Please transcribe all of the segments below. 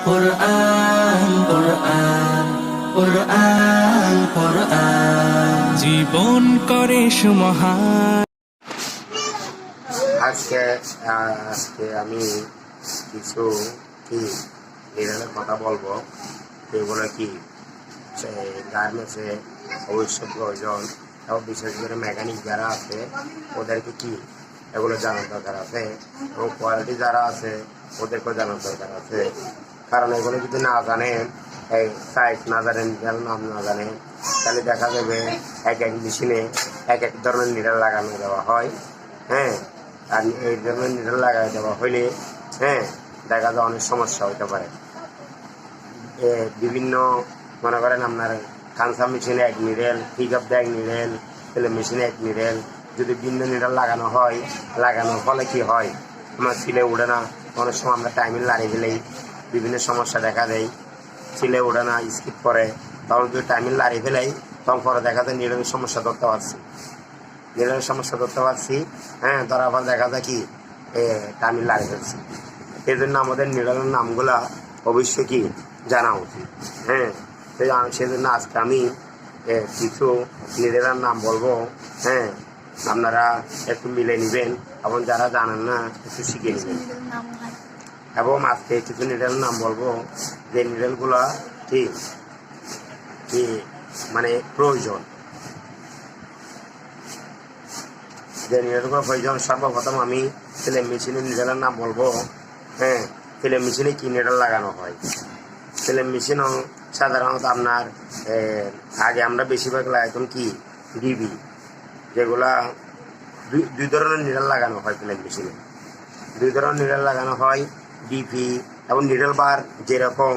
কোরআন কোরআন কোরআন কোরআন জীবন করে সুমহান। আজকে আমি কিছু কি নিরালের কথা বলবো, এগুলো কি গার্মেন্টসে অবশ্যই প্রয়োজন, এবং বিশেষ করে মেকানিক যারা আছে ওদেরকে কি এগুলো জানার দরকার আছে, এবং কোয়ালিটি যারা আছে ওদেরকেও জানার দরকার আছে। কারণ এগুলো যদি না জানেন, এই সাইজ না জানেন, নাম না জানেন, তাহলে দেখা যাবে এক এক মেশিনে এক এক ধরনের নিডাল লাগানো দেওয়া হয়। হ্যাঁ, আর এই ধরনের নিডাল লাগাই দেওয়া হইলে দেখা যায় অনেক সমস্যা হইতে পারে। বিভিন্ন মনে করেন আপনার কাঁচা মেশিনে এক নিডেল, পিক আপ দেয় এক নিডেল, তেলে মেশিনে এক নিডেল, যদি ভিন্ন নিডেল লাগানো হয়, লাগানোর ফলে কি হয়, আমার সিলে উঠে না। অনেক সময় আমরা টাইমিং লাড়িয়ে দিলেই বিভিন্ন সমস্যা দেখা দেয়, সিলে উঠে না, স্কিপ করে। তখন যদি টাইমিং লাড়িয়ে ফেলেই তখন পরে দেখা যায় নিডেলের সমস্যা ধরতে পারছি, নিডেলের সমস্যা ধরতে পারছি। ধরার পর দেখা যায় কি টাইমিং লাড়িয়ে ফেলছি। এই জন্য আমাদের নিডেলের নামগুলা অবশ্যই কি জানা উচিত। সেজন্য আজকে আমি কিছু নিডেলের নাম বলবো। আপনারা একটু মিলে নেবেন, এবং যারা জানেন না একটু শিখে নেবেন। এবং আজকে কিছু নিডেলের নাম বলবো, যে নিডেলগুলা ঠিক কি মানে প্রয়োজন, যে নিডেলগুলো প্রয়োজন। সর্বপ্রথম আমি সেলাই মেশিনের নিডেলের নাম বলবো। সেলাই মেশিনে কি নিডেল লাগানো হয়? সেলাই মেশিনও সাধারণত আপনার আগে আমরা বেশিরভাগ লাগাতাম কি ডিবি, যেগুলা দুই ধরনের নিডেল লাগানো হয় সেলাই মেশিনে। দুই ধরনের নিডেল লাগানো হয়, ডিপি এবং নিডেল বার। যেরকম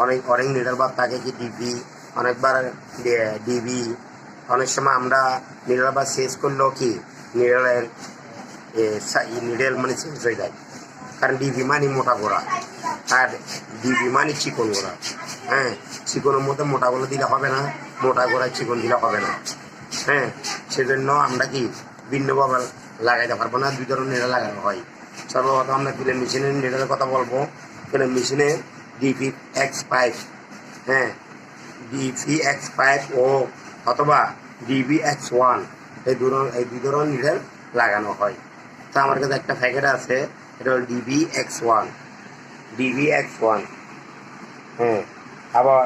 অনেক নিডেল বার থাকে কি ডিপি, অনেকবার ডিবি। অনেক সময় আমরা নিডেল বার শেষ করলেও কি নিডেলের নিডেল মানে শেষ হয়ে যায়। কারণ ডিবি মানে মোটা গোড়া, আর ডিবি মানে চিকন গোড়া। চিকনের মধ্যে মোটাগুলো দিলে হবে না, মোটা গোড়ায় চিকন দিলে হবে না। সেজন্য আমরা কি ভিন্নভাবে লাগাইতে পারবো না, দুই ধরনের নিডেল লাগানো হয়। সর্বপ্রথম আমরা সেলাই মেশিনের নিডেলের কথা বলবো। সেলাই মেশিনে ডিপি X5, ডিপি X5 ও অথবা ডিবি X1, এই দুই ধরনের নিডেল লাগানো হয়। তো আমার কাছে একটা প্যাকেট আছে, এটা হল ডিবি X1, ডিবি X1। আবার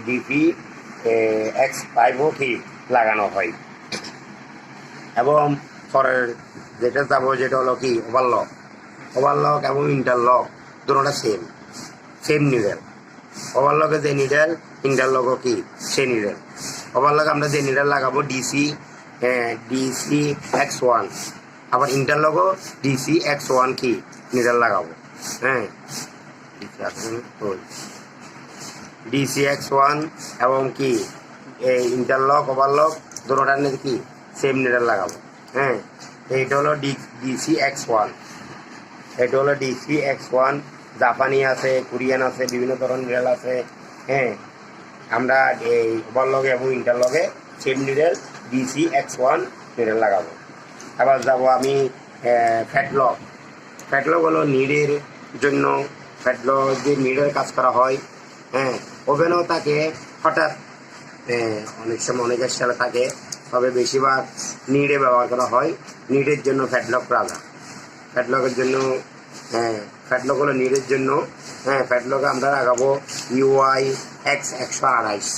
ডিপি X5ও কি লাগানো হয়। এবং পরের যেটা যাবো, যেটা হলো কি ওভারলক এবং ইন্টারলক দুটোটা সেম নিডেল। ওভারলকে যে নিডেল, ইন্টারলকও কি সে নিডেল। ওভারলক আমরা যে নিডেল লাগাবো ডিসি X1, আবার ইন্টারলকও ডিসি X1 কি নিডেল লাগাবো। ডিসি X1 এবং কি ইন্টারলক ওভারলক দুটোটার কি সেম নিডেল লাগাবো। এইটা হলো ডিসি X1, এটা হলো ডিসি X1। জাপানি আছে, কোরিয়ান আছে, বিভিন্ন ধরনের নিডেল আছে। আমরা এই ওভারলকে এবং ইন্টারলকে same needle DC X1 needle লাগাবো। আবার যাবো আমি ফ্যাটলক। ফ্যাটলক হলো নিডের জন্য, ফ্যাটলক যে নিডের কাজ করা হয়। ওভেনও থাকে, হঠাৎ অনেক সময় অনেকের সাথে থাকে, তবে বেশিরভাগ নিডে ব্যবহার করা হয়। নিডের জন্য ফ্যাটলক রাখা, ফ্যাটলকের জন্য ফ্যাটলক হলো নিডের জন্য। ফ্যাটলকে আমরা লাগাবো UIX 128,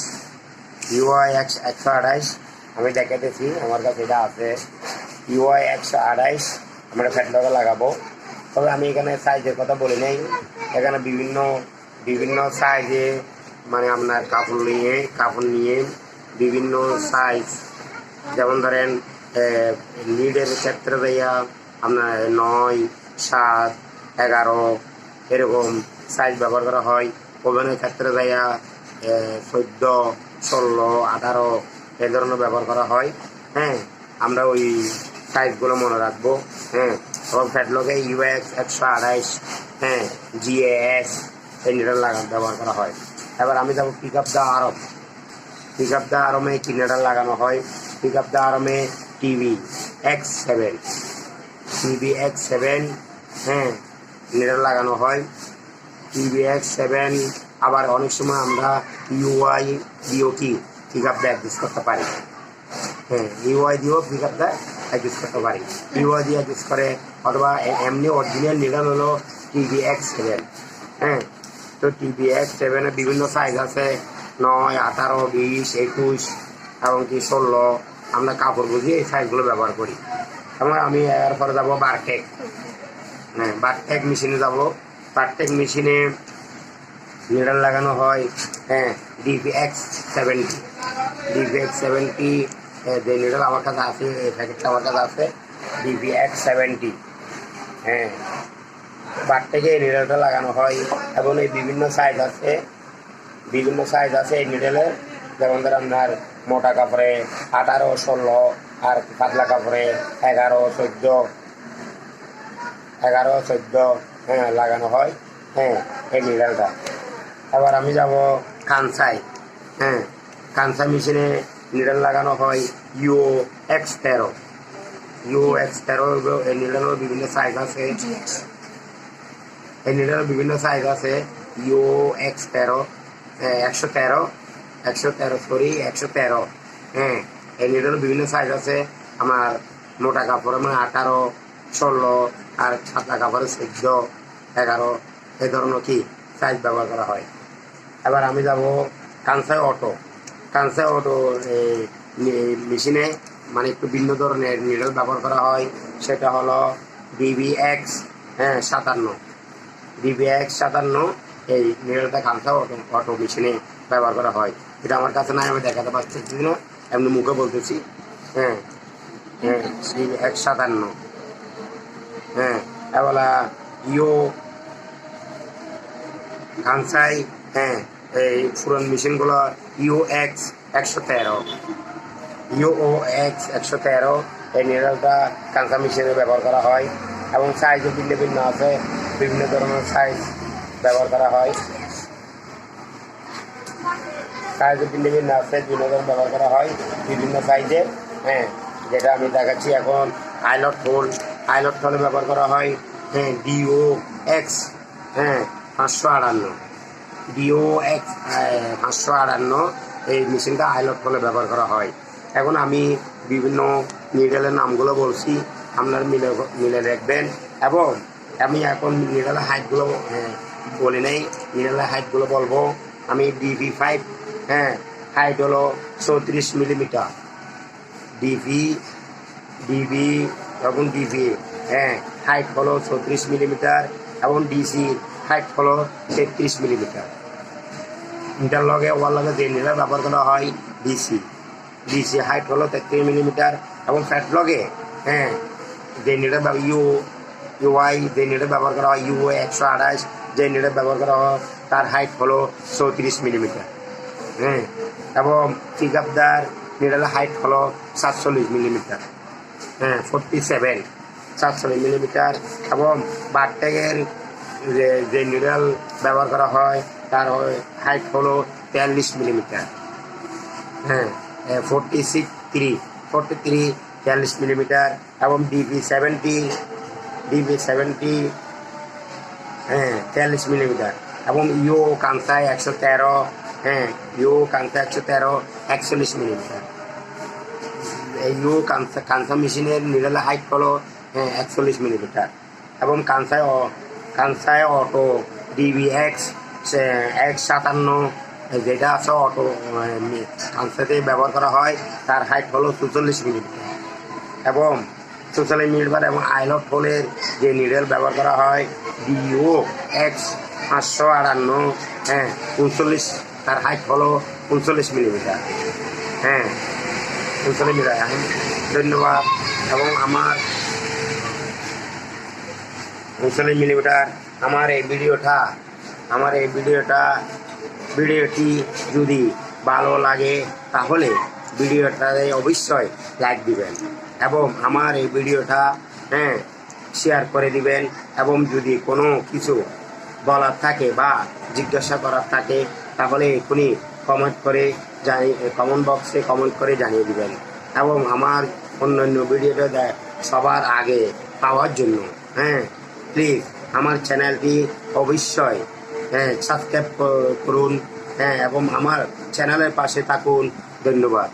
UIX 128 আমি দেখাতেছি, আমার কাছে এটা আছে। UIX 128 আমরা ফ্যাটলকে লাগাবো। তবে আমি এখানে সাইজের কথা বলি নাই, এখানে বিভিন্ন সাইজে মানে আপনার কাপড় নিয়ে বিভিন্ন সাইজ, যেমন ধরেন লিডের ক্ষেত্রে দেয়া আপনার 9, 7, 11 এরকম সাইজ ব্যবহার করা হয়। ওভেনের ক্ষেত্রে দেয়া 14, 16, 18 এই ধরনের ব্যবহার করা হয়। আমরা ওই সাইজগুলো মনে রাখবো। এবং ফ্যাটলকে UIX 128, GAS এই নিডেল ব্যবহার করা হয়। এবার আমি যাবো pick up the arm. Pick up the আরমে কি নিডেল লাগানো হয়? পিক আপ দা আরমে টিভি X7 নিডেল লাগানো হয়। TBX7 আবার অনেক সময় আমরা UI দিয়েও কি পিক আপ অ্যাডজাস্ট করতে পারি। হ্যাঁ, UI দিয়েও পিক আপ অ্যাডজাস্ট করতে পারি। UI দিয়ে অ্যাডজাস্ট করে অথবা এমনি অরিজিনাল নিডল হলো TBX7। হ্যাঁ, তো TBX7 এর বিভিন্ন সাইজ আছে, 9, 18, 20, 21 এমনকি 16। আমরা কাপড় বুঝিয়ে এই সাইজগুলো ব্যবহার করি। এবং আমি এরপরে যাবো বারটেক। হ্যাঁ, বারটেক মেশিনে যাবো। বারটেক মেশিনে নিডল লাগানো হয় হ্যাঁ DBX70 যে নিডল আমার কাছে আছে, এই প্যাকেটটা আমার কাছে আছে DBX70। হ্যাঁ, বারটেকে এই নিডলটা লাগানো হয় এবং এই বিভিন্ন সাইজ আছে এই নিডলের। যেমন ধর আপনার মোটা কাপড়ে 18, 16 আর পাতলা কাপড়ে 11, 14 হ্যাঁ লাগানো হয় হ্যাঁ এই নিডলটা। এবার আমি যাব কানসাই। হ্যাঁ, কানসাই মেশিনে নিডল লাগানো হয় UX13। এই নিডলের বিভিন্ন সাইজ আছে। এই নিডলের বিভিন্ন সাইজ আছে UX13, 113। হ্যাঁ, এই নিডলের বিভিন্ন সাইজ আছে। আমার মোটা কাপড়ে মানে 18, 16 আর পাতলা কাপড়ে 14, 11 এই ধরনের কি সাইজ ব্যবহার করা হয়। এবার আমি যাব কানসাই অটো। কানসাই অটো মেশিনে মানে একটু ভিন্ন ধরনের নিডল ব্যবহার করা হয়। সেটা হলো DBX57। এই নিডলটা কানসাই অটো মেশিনে ব্যবহার করা হয়। এটা আমার কাছে নাই, আমি দেখাতে পারছি না, এমনি মুখে বলতেছি। হ্যাঁ DBX57। হ্যাঁ, এবার কানসাই হ্যাঁ এই পুরান মেশিনগুলো UX113 এই নিডলটা কানসা মেশিনে ব্যবহার করা হয় এবং সাইজও ভিন্ন ভিন্ন আছে, বিভিন্ন ধরনের সাইজ ব্যবহার করা হয়। সাইজও ভিন্ন ভিন্ন আছে, বিভিন্ন ধরনের ব্যবহার করা হয় বিভিন্ন সাইজের। হ্যাঁ, যেটা আমি দেখাচ্ছি এখন আইলট হোল ব্যবহার করা হয়। হ্যাঁ DOX 558 এই মেশিনটা আইলট হোলে ব্যবহার করা হয়। এখন আমি বিভিন্ন নিডলের নামগুলো বলছি, আপনারা মিলে রাখবেন। এবং আমি এখন নিডলের হাইটগুলো বলি নাই, নিডলের হাইটগুলো বলবো। আমি DB5 হাইট হলো 34 মিলিমিটার। DB হাইট হলো 34 মিলিমিটার এবং DC হাইট হলো 33 মিলিমিটার। ইন্টারলগে ওভারলগে যে নিডল ব্যবহার করা হয় DC হাইট হলো 33 মিলিমিটার এবং ফ্যাটলগে যে নিডল UI যে নিডল ব্যবহার করা হয় UA128 যে নিডল ব্যবহার করা হয় তার হাইট হলো 34 মিলিমিটার। এবং পিকআপদার নিডলের হাইট হলো 47 মিলিমিটার। 47 মিলিমিটার। এবং বারটেকের যে নিডল ব্যবহার করা হয় তার হাইট হলো 43 মিলিমিটার। 43 মিলিমিটার। এবং DB70 43 মিলিমিটার। এবং কানসাই 113 41 মিলিমিটার। এই কানসা মেশিনের নিডলের হাইট হলো 41 মিলিমিটার। এবং কানসাই অটো DBX57 যেটা আছে অটো কানসাতে ব্যবহার করা হয় তার হাইট হলো 44 মিলিমিটার। এবং 44 মিলিমিটার। এবং আইলট হোলের যে নিডল ব্যবহার করা হয় DOX 558 39 তার হাইট হলো 39 মিলিমিটার। 39 মিলিমিটার। ধন্যবাদ। এবং আমার 39 মিলিমিটার আমার এই ভিডিওটি যদি ভালো লাগে তাহলে ভিডিওটাতে অবশ্যই লাইক দিবেন এবং আমার এই ভিডিওটা শেয়ার করে দিবেন। এবং যদি কোনো কিছু বলার থাকে বা জিজ্ঞাসা করার থাকে তাহলে এখনই কমেন্ট বক্সে কমেন্ট করে জানিয়ে দিবেন। এবং আমার অন্যান্য ভিডিওটা সবার আগে পাওয়ার জন্য প্লিজ আমার চ্যানেলটি অবশ্যই হ্যাঁ সাবস্ক্রাইব করুন, হ্যাঁ এবং আমার চ্যানেলের পাশে থাকুন। ধন্যবাদ।